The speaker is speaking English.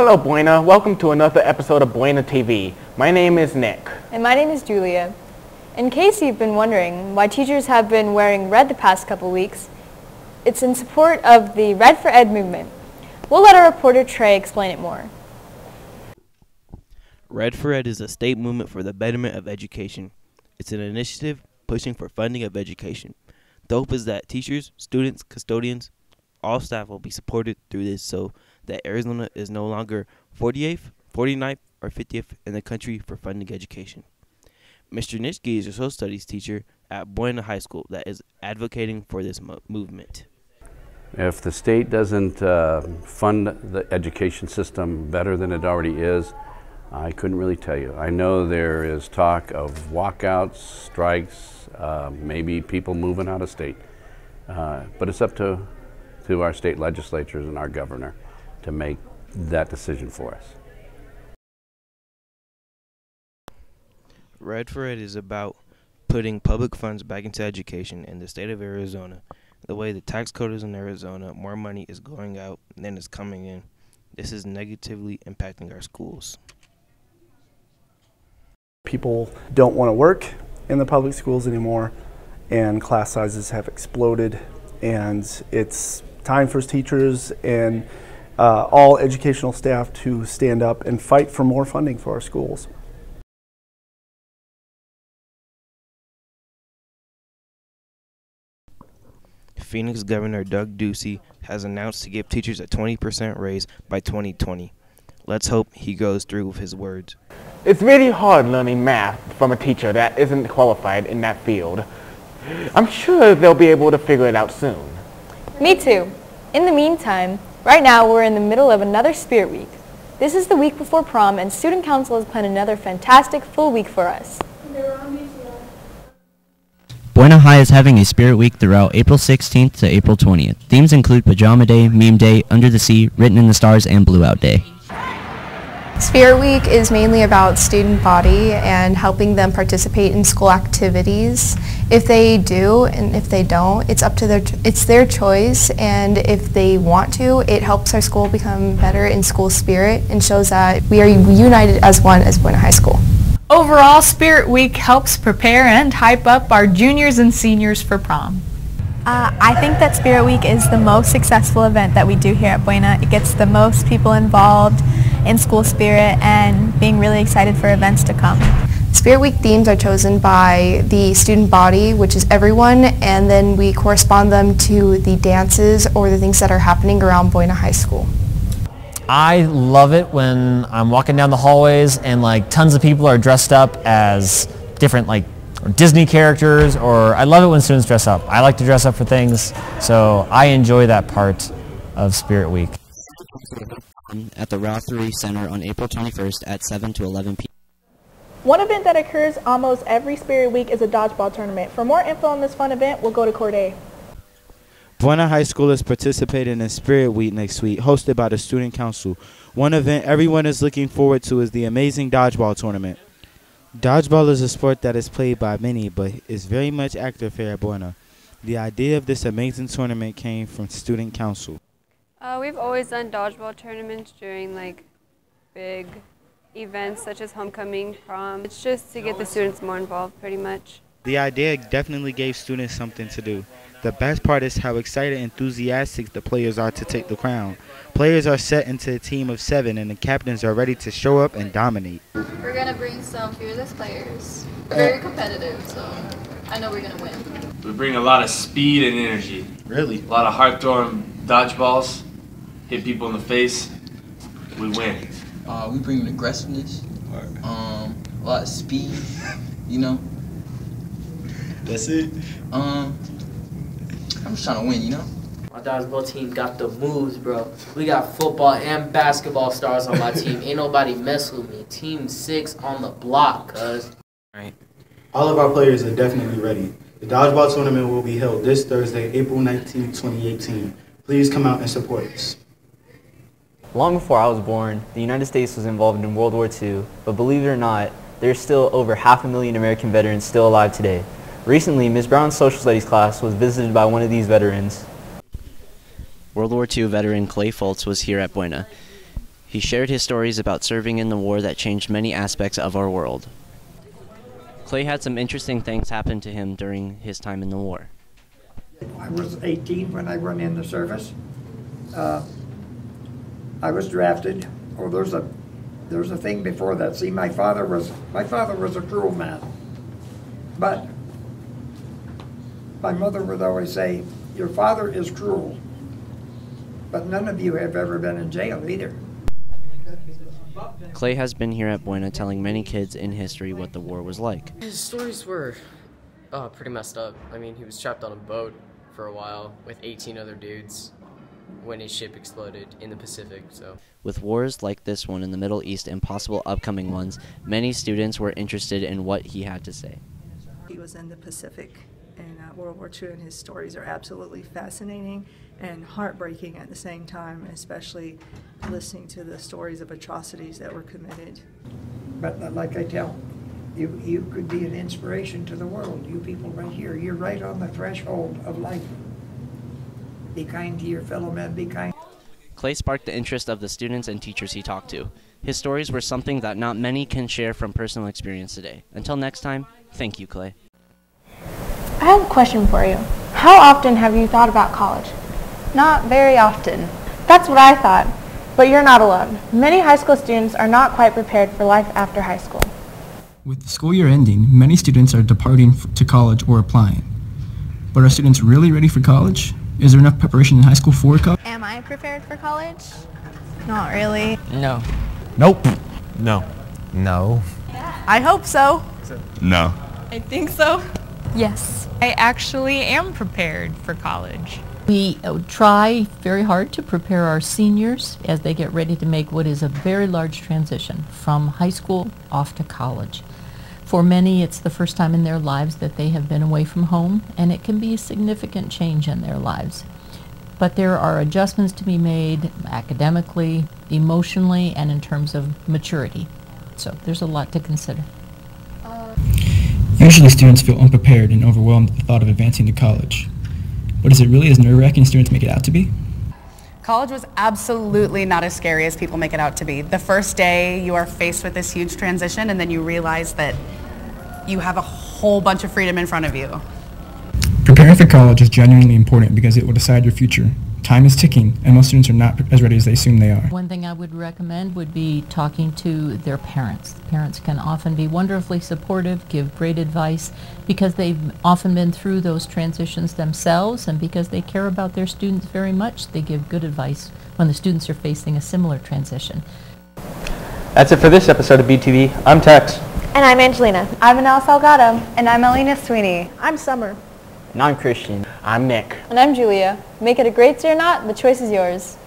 Hello Buena, welcome to another episode of Buena TV. My name is Nick. And my name is Julia. In case you've been wondering why teachers have been wearing red the past couple weeks, it's in support of the Red for Ed movement. We'll let our reporter Trey explain it more. Red for Ed is a state movement for the betterment of education. It's an initiative pushing for funding of education. The hope is that teachers, students, custodians, all staff will be supported through this so that Arizona is no longer 48th, 49th, or 50th in the country for funding education. Mr. Nitschke is a social studies teacher at Buena High School that is advocating for this movement. If the state doesn't fund the education system better than it already is, I couldn't really tell you. I know there is talk of walkouts, strikes, maybe people moving out of state. But it's up to our state legislatures and our governor to make that decision for us. Red for Ed is about putting public funds back into education in the state of Arizona. The way the tax code is in Arizona, more money is going out than is coming in. This is negatively impacting our schools. People don't want to work in the public schools anymore, and class sizes have exploded, and it's time for teachers and all educational staff to stand up and fight for more funding for our schools. Phoenix Governor Doug Ducey has announced to give teachers a 20% raise by 2020. Let's hope he goes through with his words. It's really hard learning math from a teacher that isn't qualified in that field. I'm sure they'll be able to figure it out soon. Me too. In the meantime, right now we're in the middle of another Spirit Week. This is the week before prom, and Student Council has planned another fantastic full week for us. Buena High is having a Spirit Week throughout April 16th to April 20th. Themes include Pajama Day, Meme Day, Under the Sea, Written in the Stars, and Blue Out Day. Spirit Week is mainly about student body and helping them participate in school activities. If they do and if they don't, it's their choice, and if they want to, it helps our school become better in school spirit and shows that we are united as one as Buena High School. Overall, Spirit Week helps prepare and hype up our juniors and seniors for prom. I think that Spirit Week is the most successful event that we do here at Buena. It gets the most people involved in school spirit and being really excited for events to come. Spirit Week themes are chosen by the student body, which is everyone, and then we correspond them to the dances or the things that are happening around Buena High School. I love it when I'm walking down the hallways and like tons of people are dressed up as different or Disney characters, or I love it when students dress up. I like to dress up for things, so I enjoy that part of Spirit Week. At the Rotary Center on April 21st at 7 to 11 p.m. One event that occurs almost every Spirit Week is a dodgeball tournament. For more info on this fun event, we'll go to Corday. Buena High School is participating in Spirit Week next week, hosted by the Student Council. One event everyone is looking forward to is the amazing dodgeball tournament. Dodgeball is a sport that is played by many, but is very much active here at Buena. The idea of this amazing tournament came from Student Council. We've always done dodgeball tournaments during big events such as homecoming, prom. It's just to get the students more involved pretty much. The idea definitely gave students something to do. The best part is how excited and enthusiastic the players are to take the crown. Players are set into a team of 7 and the captains are ready to show up and dominate. We're going to bring some fearless players. We're very competitive, so I know we're going to win. We bring a lot of speed and energy. Really? A lot of hard-throwing dodgeballs, hit people in the face, we win. We bring an aggressiveness, a lot of speed, you know. That's it? I'm just trying to win, you know? My dodgeball team got the moves, bro. We got football and basketball stars on my team. Ain't nobody mess with me. Team 6 on the block, cuz. Right. All of our players are definitely ready. The dodgeball tournament will be held this Thursday, April 19, 2018. Please come out and support us. Long before I was born, the United States was involved in World War II, but believe it or not, there's still over 500,000 American veterans still alive today. Recently, Ms. Brown's social studies class was visited by one of these veterans. World War II veteran Clay Fultz was here at Buena. He shared his stories about serving in the war that changed many aspects of our world. Clay had some interesting things happen to him during his time in the war. I was 18 when I went in the service. I was drafted. Oh, there's a thing before that. See, my father was a cruel man, but my mother would always say, "Your father is cruel, but none of you have ever been in jail either." Clay has been here at Buena telling many kids in history what the war was like. His stories were pretty messed up. I mean, he was trapped on a boat for a while with 18 other dudes when his ship exploded in the Pacific. So, with wars like this one in the Middle East and possible upcoming ones, many students were interested in what he had to say. He was in the Pacific in World War II, and his stories are absolutely fascinating and heartbreaking at the same time, especially listening to the stories of atrocities that were committed. But like I tell, you could be an inspiration to the world. You people right here, you're right on the threshold of life. Be kind to your fellow men, be kind. Clay sparked the interest of the students and teachers he talked to. His stories were something that not many can share from personal experience today. Until next time, thank you, Clay. I have a question for you. How often have you thought about college? Not very often. That's what I thought. But you're not alone. Many high school students are not quite prepared for life after high school. With the school year ending, many students are departing to college or applying. But are students really ready for college? Is there enough preparation in high school for college? Am I prepared for college? Not really. No. Nope. No. No. I hope so. No. I think so. Yes. I actually am prepared for college. We try very hard to prepare our seniors as they get ready to make what is a very large transition from high school off to college. For many, it's the first time in their lives that they have been away from home, and it can be a significant change in their lives. But there are adjustments to be made academically, emotionally, and in terms of maturity. So there's a lot to consider. Usually students feel unprepared and overwhelmed at the thought of advancing to college. But is it really as nerve-wracking as students make it out to be? College was absolutely not as scary as people make it out to be. The first day you are faced with this huge transition, and then you realize that you have a whole bunch of freedom in front of you. Preparing for college is genuinely important because it will decide your future. Time is ticking, and most students are not as ready as they assume they are. One thing I would recommend would be talking to their parents. Parents can often be wonderfully supportive, give great advice, because they've often been through those transitions themselves, and because they care about their students very much, they give good advice when the students are facing a similar transition. That's it for this episode of BTV. I'm Tex. And I'm Angelina. I'm Anel Salgado. And I'm Alina Sweeney. I'm Summer. And I'm Christian. I'm Nick. And I'm Julia. Make it a great day or not, the choice is yours.